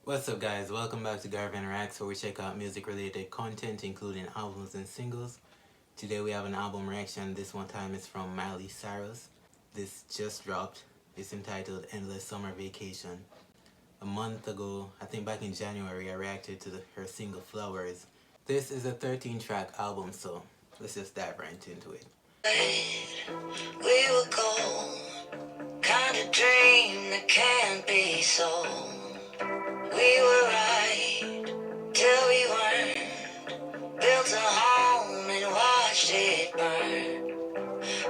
What's up guys, welcome back to Garvian Reacts, where we check out music related content including albums and singles. Today we have an album reaction. This one time is from Miley Cyrus. This just dropped. It's entitled Endless Summer Vacation. A month ago, I think back in January, I reacted to her single Flowers. This is a 13-track album, so let's just dive right into it. We were gold, kind of dream that can't be sold. We were right till we weren't. Built a home and watched it burn.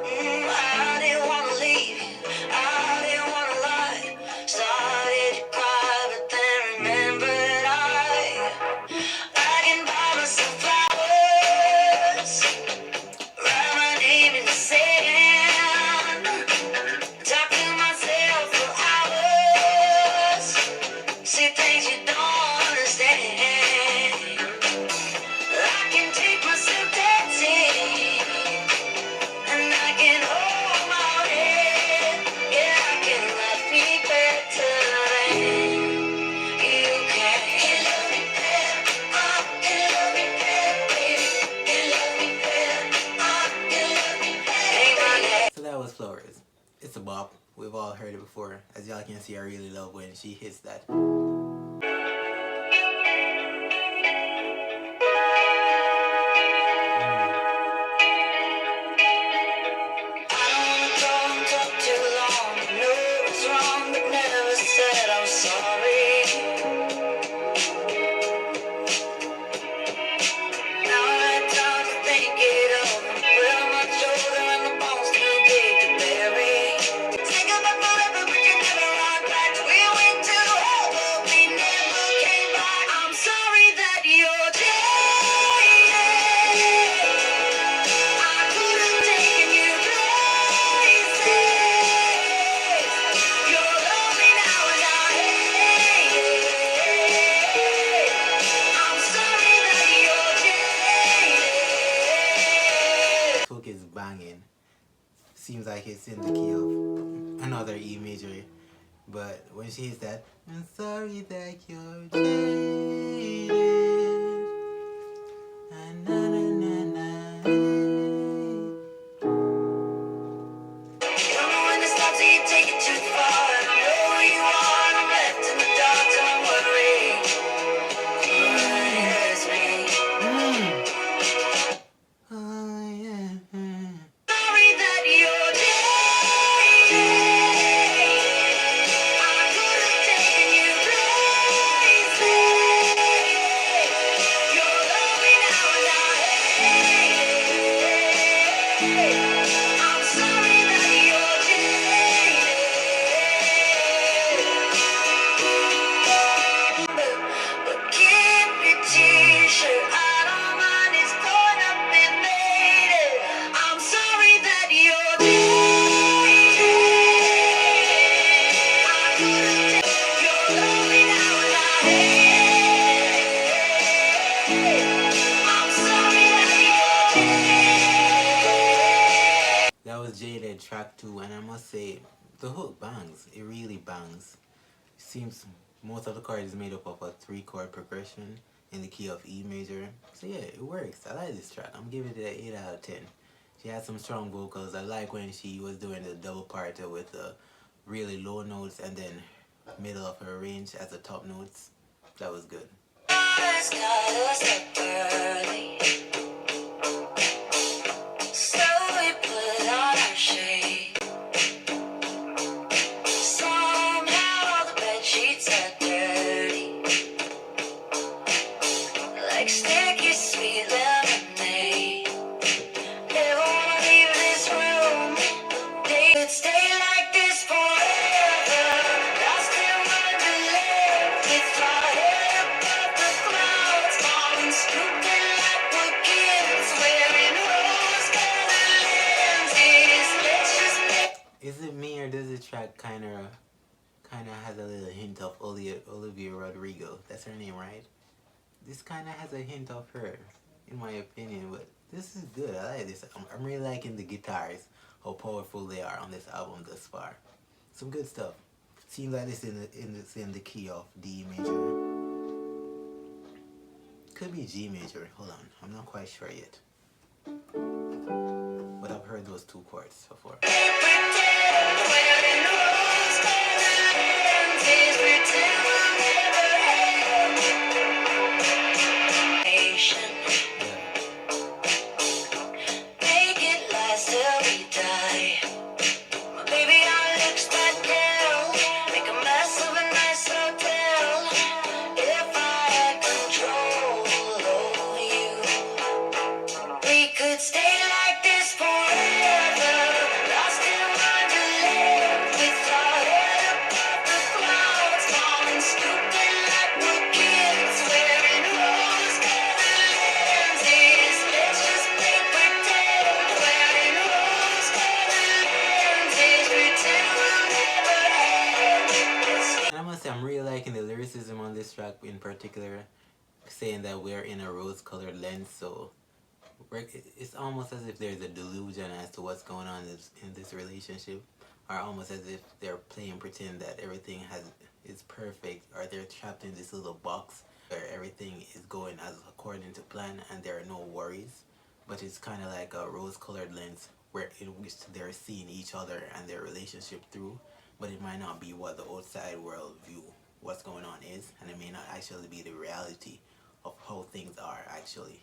I didn't want to leave you, I didn't want to lie. Started to cry, but then remembered I can buy myself flowers, write my name in the sand, talk to myself for hours, see things you don't understand. I can take myself dancing, and I can hold my head. Yeah, I can love me better than you can. Can love me better, can love me better, baby. Can love me better, can love me better. Ain't my name. So that was Flowers. It's a bop. We've all heard it before. As y'all can see, I really love when she hits that. Hook is banging. Seems like it's in the key of another E major, but when she hits that, I'm sorry that you're jaded. Na, na, na, na. Don't know when to stop till you take it too far. I don't know who you are, and I'm left in the dark till I'm worried. It's me. Oh yeah. Sorry that you're jaded. I could have taken you places. You're lovely now and I hate. I'm sorry that you're jaded. But keep your t-shirt. I don't mind, it's torn up and faded. I'm sorry that you're jaded. I couldn't take your lovely now and I hate. I'm sorry that you're jaded. That was Jaded track 2, and I must say the hook bangs. It really bangs. Seems most of the chord is made up of a 3-chord progression in the key of E major. So yeah, it works. I like this track. I'm giving it an 8 out of 10. She had some strong vocals. I like when she was doing the double parter with the really low notes and then middle of her range as the top notes. That was good. Got us up early, so we put on our shade. Somehow the bedsheets are dirty, like sticky sweet lemonade. Never wanna leave this room. They could stay like this forever. Lost in wonderland, with my head above the clouds, falling stupid like we're kids, wearing rose-colored lenses. Let's just make. Is it me, or does the track kinda has a little hint of Olivia Rodrigo? That's her name, right? This kinda has a hint of her, in my opinion, but this is good. I like this. I'm really liking the guitars, how powerful they are on this album thus far. Some good stuff. Seems like it's in the key of D major. could be G major. Hold on, I'm not quite sure yet. But I've heard those two chords before. I'm really liking the lyricism on this track in particular, saying that we're in a rose-colored lens, so it's almost as if there's a delusion as to what's going on in this relationship, or almost as if they're playing pretend that everything is perfect, or they're trapped in this little box where everything is going as according to plan and there are no worries. But it's kind of like a rose-colored lens in which they're seeing each other and their relationship through, but it might not be what the outside world view what's going on is, and it may not actually be the reality of how things are actually.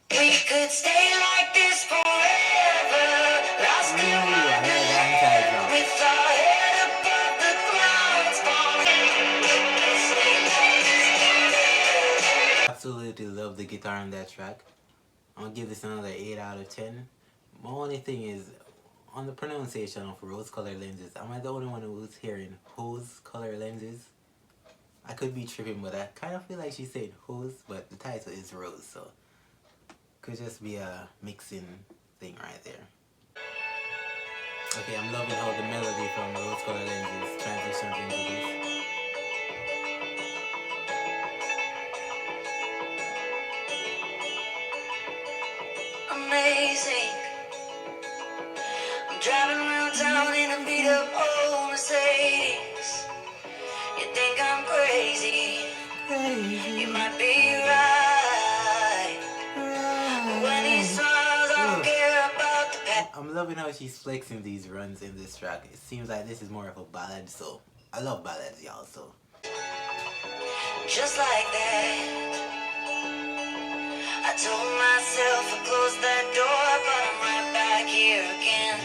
We could stay like this forever, lost in wonderland, with our head above the clouds, falling. Absolutely love the guitar on that track. I'm gonna give this another 8 out of 10. My only thing is, on the pronunciation of rose-colored lenses, am I the only one who's hearing hose-colored lenses? I could be tripping, but I kind of feel like she's saying hose, but the title is rose, so could just be a mixing thing right there. Okay, I'm loving how the melody from rose-colored lenses transitions into this. Amazing. I'm driving around town in a beat up old Mercedes. You think I'm crazy? You might be right. But when he smiles, I don't care about the past. I'm loving how she's flexing these runs in this track. It seems like this is more of a ballad, so I love ballads, y'all, so. Just like that, I told myself to close that door, but I'm right back here again.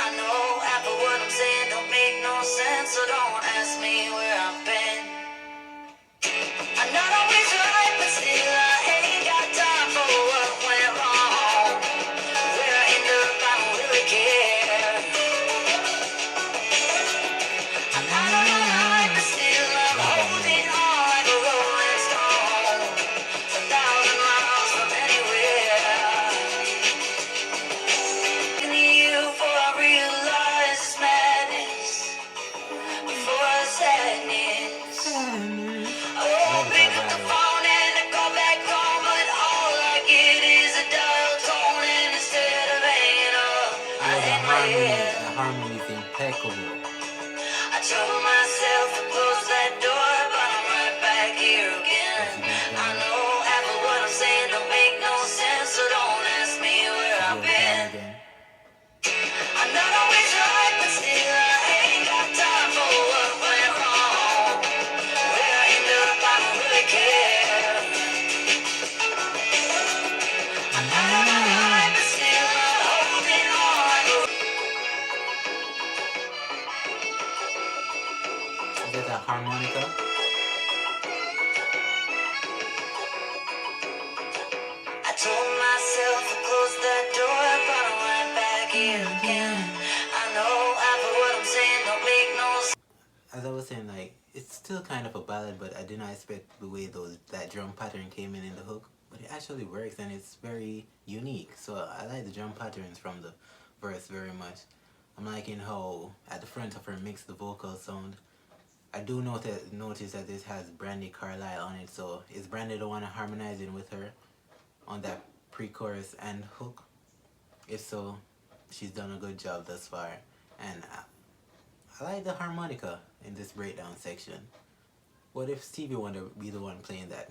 I know half of what I'm saying don't make no sense, so don't ask me where I've been. I'm not always right, but still I ain't got time for what went wrong. Where I end up, I don't really care. I'm not on a high, but still I'm holding on like a rolling stone. 1,000 miles from anywhere. In you before I realize it's madness, before I sadness. Oh, pick up the phone and I call back home, but all I get is a dial tone, and instead of hanging up, I hang my head. The harmony is impeccable. I told myself to close that door, but I'm right back here again. I know half of what I'm saying don't make no sense, so don't ask me where I've been. I'm not always right, but still I ain't got time for what went wrong. Where I end up, I don't really care. I'm not on a high, but still I'm holding on like a... Is that a harmonica? I told myself to close that door, but I'm right back here again. I know half of what I'm saying don't make no sense. As I was saying, like, it's still kind of a ballad, but I did not expect the way that drum pattern came in the hook. But it actually works, and it's very unique. So I like the drum patterns from the verse very much. I'm liking how at the front of her mix the vocal sound. I do notice that this has Brandi Carlile on it, so is Brandi the one harmonizing with her on that pre-chorus and hook? If so, she's done a good job thus far. And I like the harmonica in this breakdown section. What if Stevie Wonder be the one playing that?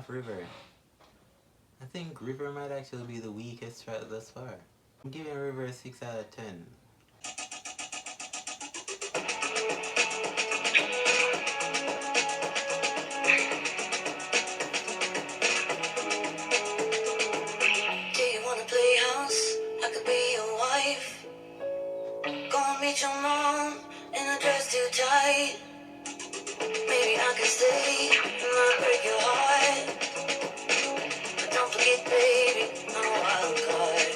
off River. I think River might actually be the weakest track thus far. I'm giving River a 6 out of 10. Do you wanna play house? I could be your wife. Go and meet your mom in a dress too tight. Maybe I can stay and not break your heart. But don't forget, baby, I'm a wild card.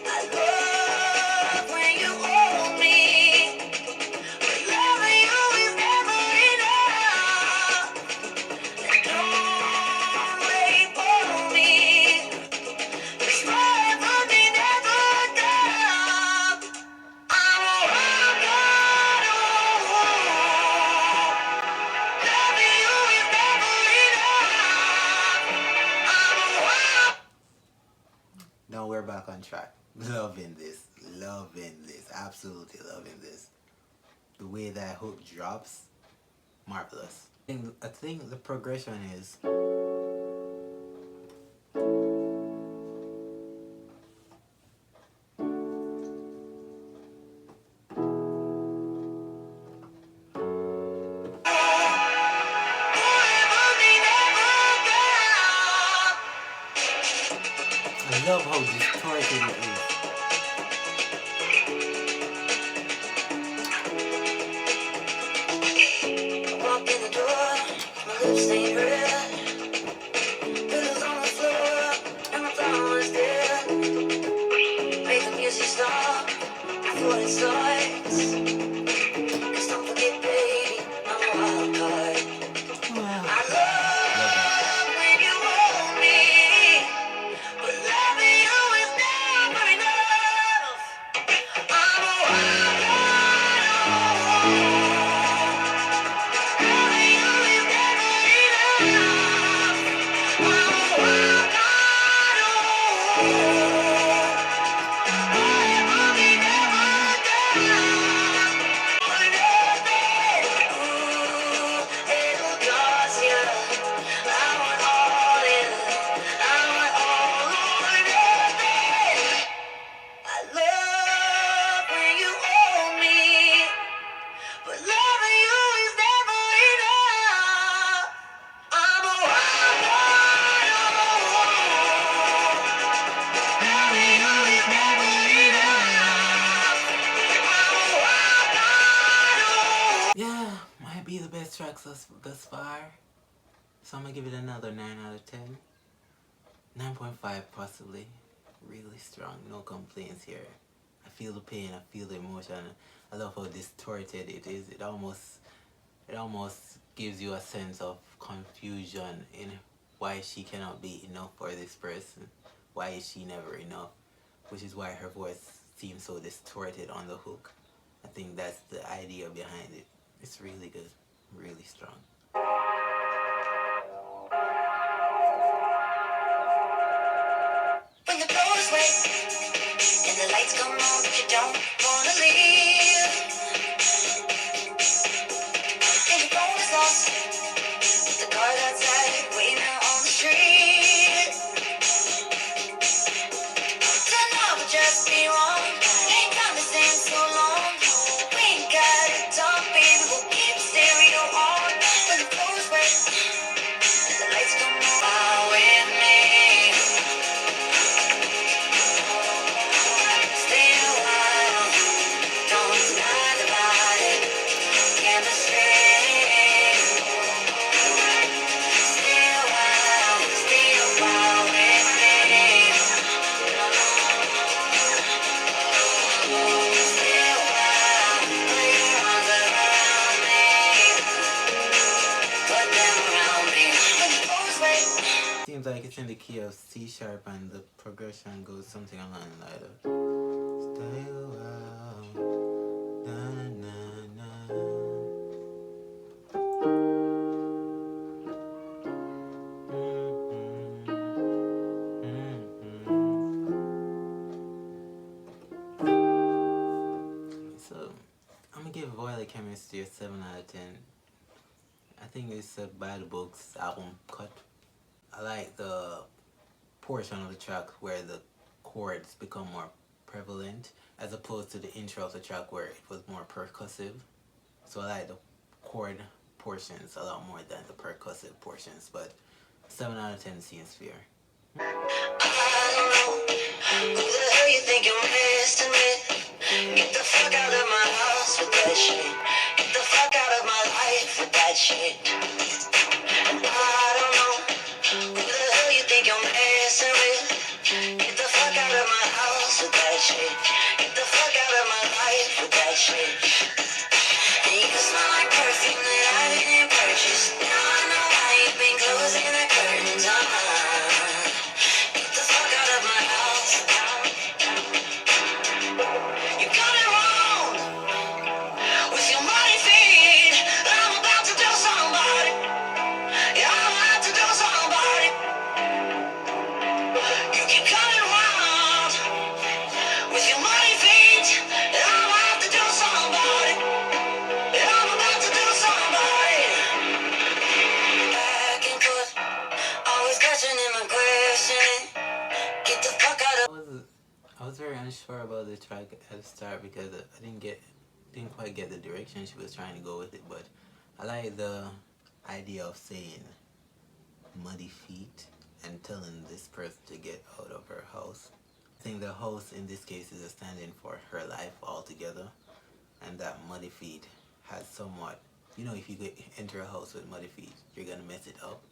I love when you hold me, but loving you is never enough. And don't wait for me, 'cause my me never stop. I'm a wild card. Loving you is never enough. I'm a wild. Now we're back on track. Loving this. Absolutely loving this. The way that hook drops, marvelous. I think the progression is I love how distorted it is. Walk in the door, my lips ain't red. Pillows on the floor, and my flowers dead. Make the music stop before it starts. 'Cause don't forget, baby, I'm a wild card. I love when you hold me, but loving you is never enough. I'm a wild card. Loving you is never enough. I'm a wild card. Forever me never done. Ooh, it'll cost you. I want all in. I want all or nothing. I love when you hold me, but loving you is never enough. I'm a wild card. Loving you is never enough. I'm a wild card. Yeah, might be the best tracks thus far. So I'm gonna give it another 9 out of 10. 9.5 possibly. Really strong, no complaints here. I feel the pain, I feel the emotion. I love how distorted it is. It almost gives you a sense of confusion in why she cannot be enough for this person. Why is she never enough? Which is why her voice seems so distorted on the hook. I think that's the idea behind it. It's really good, really strong. When the floor is wet and the lights come on, but you don't wanna leave. And your phone is lost, the car's outside, waiting out on the street. Tonight will just be wrong. Ain't time to stand so long. We ain't gotta talk, baby. We'll keep the stereo on. When the floor is wet and the lights come on, fly with me. Stay a while, don't lie about it. Chemistry. Stay a while with me. Stay a while, put your arms around me. Put them around me. When the floor is wet. Seems like it's in the key of C sharp and the progression goes something along the line of stay a while, na na na. So I'm gonna give Voila Chemistry a 7 out of 10. I think it's a by the books album cut. I like the portion of the track where the chords become more prevalent as opposed to the intro of the track where it was more percussive. So I like the chord portions a lot more than the percussive portions, but 7 out of 10 seems fair. I don't know who the hell you think you're messing with. Get the fuck out of my house with that shit. Get the fuck out of my life with that shit. I don't know who the hell you think you're messing with. Get the fuck out of my house with that shit. Get the fuck out of my life with that shit. And you smell like perfume that I didn't purchase. Now I know why you've been closing the curtains on. Get the fuck out of my house. You got it wrong with your money feed. I'm about to do somebody. Yeah, I'm about to do somebody. You keep coming around with your money feet. I'm about to do somebody. Yeah, I'm about to do somebody. Back and forth, always questioning my questioning. Get the fuck out of. I was very unsure about the track at the start because I didn't quite get the direction she was trying to go with it, but I like the idea of saying muddy feet and telling this person to get out of her house. I think the house in this case is a stand-in for her life altogether, and that muddy feet has somewhat, if you enter a house with muddy feet, you're gonna mess it up.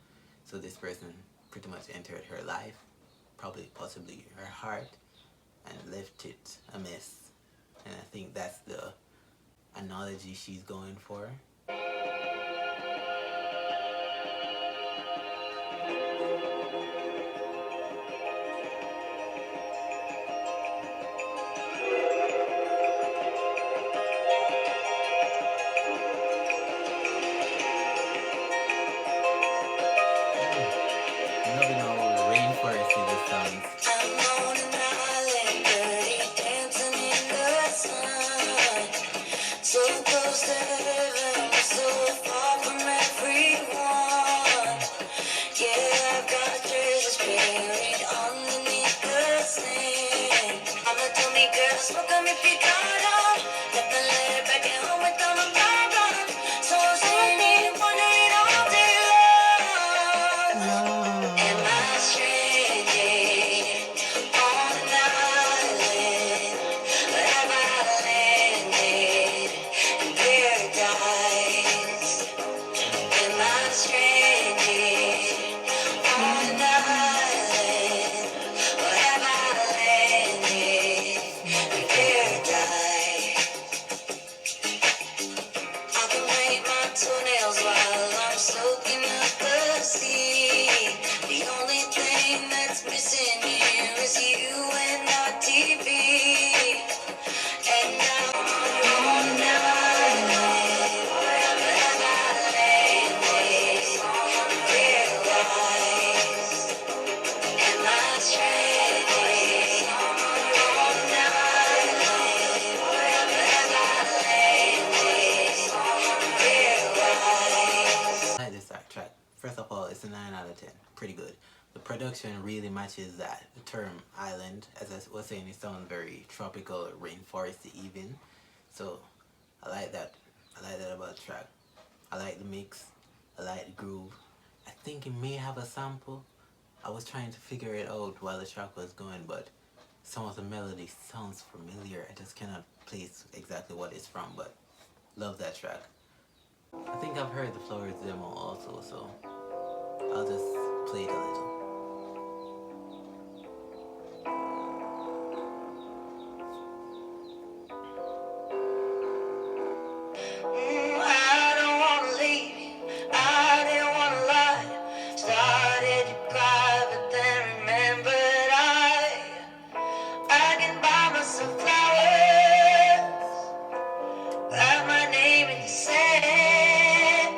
So this person pretty much entered her life, possibly her heart, and left it a mess. And I think that's the analogy she's going for. Loving how rainforesty this sounds. I'm on an island, dirty, dancing in the sun. So close to heaven, but so far from everyone. Yeah, I've got treasures buried underneath the sand. Mama told me, girl, smoke 'em if you got 'em. Left the letter back at home without a problem. So I'm sitting here wondering all day long. Am I stranded on an island? Or have I landed in paradise? Am I stranded on an island? Or have I landed in paradise? I can paint my toenails while I'm soaking up the sea. The only thing that's missing here is you and our TV. And now I'm on an island. Have I landed in paradise? Am I stranded on an island? Have I landed in paradise? I like this track. First of all, it's a 9 out of 10. Pretty good. The production really matches that. The term island, as I was saying, it sounds very tropical, rainforesty even. So I like that. I like that about the track. I like the mix. I like the groove. I think it may have a sample. I was trying to figure it out while the track was going, but some of the melody sounds familiar. I just cannot place exactly what it's from, but love that track. I think I've heard the Flowers demo also, so I'll just play it a little. I don't wanna leave you. I didn't wanna lie. Started to cry, but then remembered I can buy myself flowers. Write my name in the sand.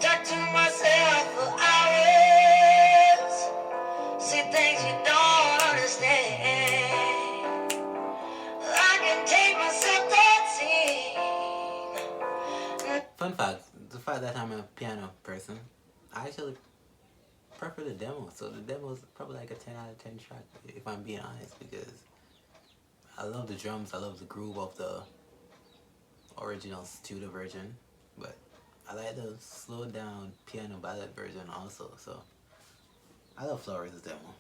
Talk to myself for hours. See things you don't understand. I can take myself dancing. Fun fact, the fact that I'm a piano person, I actually prefer the demo. So the demo is probably like a 10 out of 10 track, if I'm being honest, because I love the drums, I love the groove of the original studio version, but I like the slowed down piano ballad version also. So I love Flowers' demo.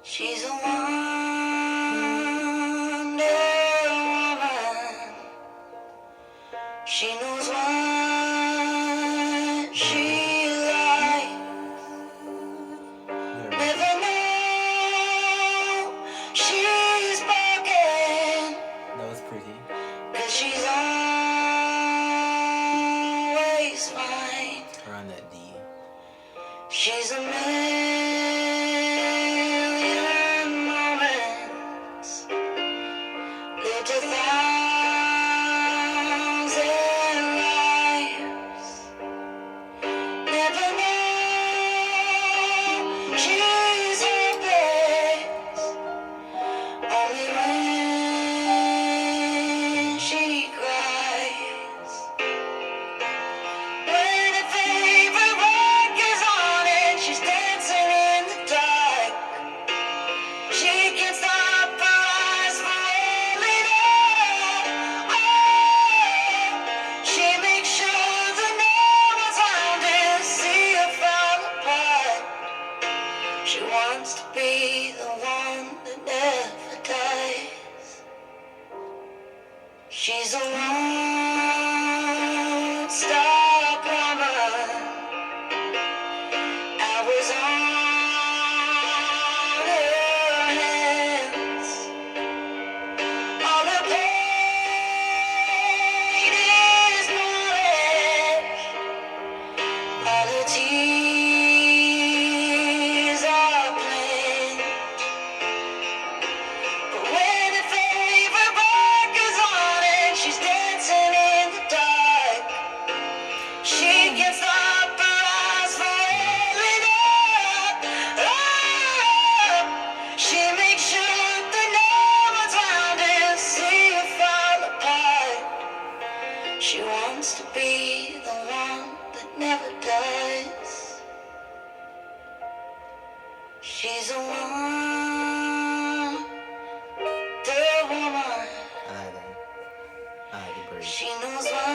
She's a wonder woman. She knows what she likes. Never know she's broken. That was pretty. 'Cause she's always fine. Around that D. She's a million moments, lived a thousand lives. Never know she's hopeless, only when she cries. When her favorite records on and she's dancing in the dark, she can't stop her eyes from rolling up. Oh, she makes sure that no one's around to see her fall apart. She wants to be the one that never dies. She's a lone star plumber. Hours on her hands. All her pain is knowledge. All her tears are planned. But when her favorite record's on and she's dancing in the dark, she can't stop her eyes from rolling up. Oh, she makes sure that no one's around to see her fall apart. She wants to be the one that never does. She's a wonder woman. I like that. I like the bridge. She knows what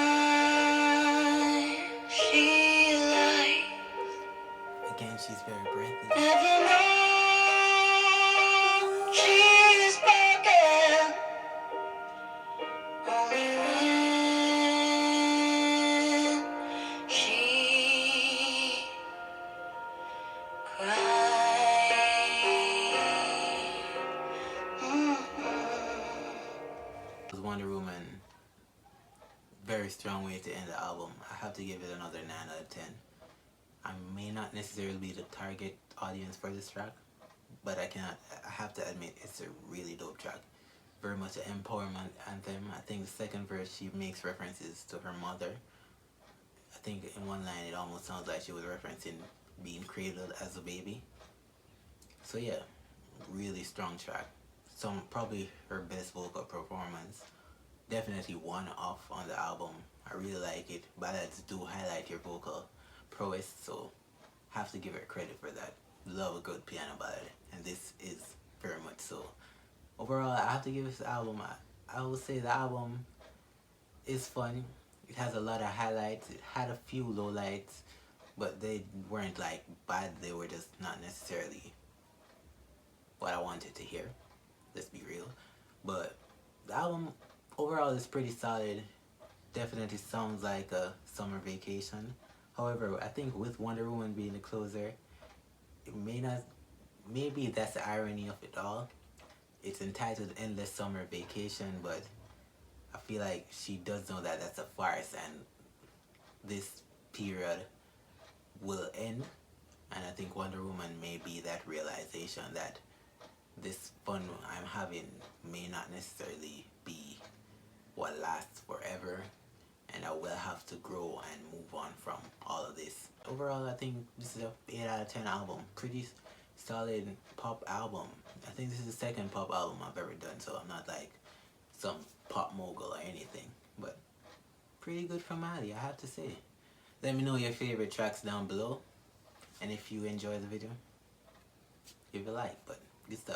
she likes. Again, she's very breathy. Never know she's broken. Only when she cries. Wonder Woman, very strong way to end the album. I have to give it another 9 out of 10. I may not necessarily be the target audience for this track, but I have to admit it's a really dope track. Very much an empowerment anthem. I think the second verse she makes references to her mother. I think in one line it almost sounds like she was referencing being cradled as a baby. So yeah, really strong track. Probably her best vocal performance. Definitely one off on the album. I really like it. Ballads do highlight your vocal prowess, so have to give her credit for that. Love a good piano ballad, and this is very much so. Overall, I have to give this album, I will say the album is fun. It has a lot of highlights. It had a few lowlights, but they weren't like bad. They were just not necessarily what I wanted to hear. Let's be real. But the album overall is pretty solid. Definitely sounds like a summer vacation. However, I think with Wonder Woman being the closer, it may not, maybe that's the irony of it all. It's entitled Endless Summer Vacation, but I feel like she does know that that's a farce and this period will end. And I think Wonder Woman may be that realization that this fun I'm having may not necessarily be what lasts forever, and I will have to grow and move on from all of this. Overall, I think this is a 8 out of 10 album. Pretty solid pop album. I think this is the second pop album I've ever done, so I'm not like some pop mogul or anything, but pretty good from Miley, I have to say. Let me know your favorite tracks down below. And if you enjoy the video, give it a like. But good stuff.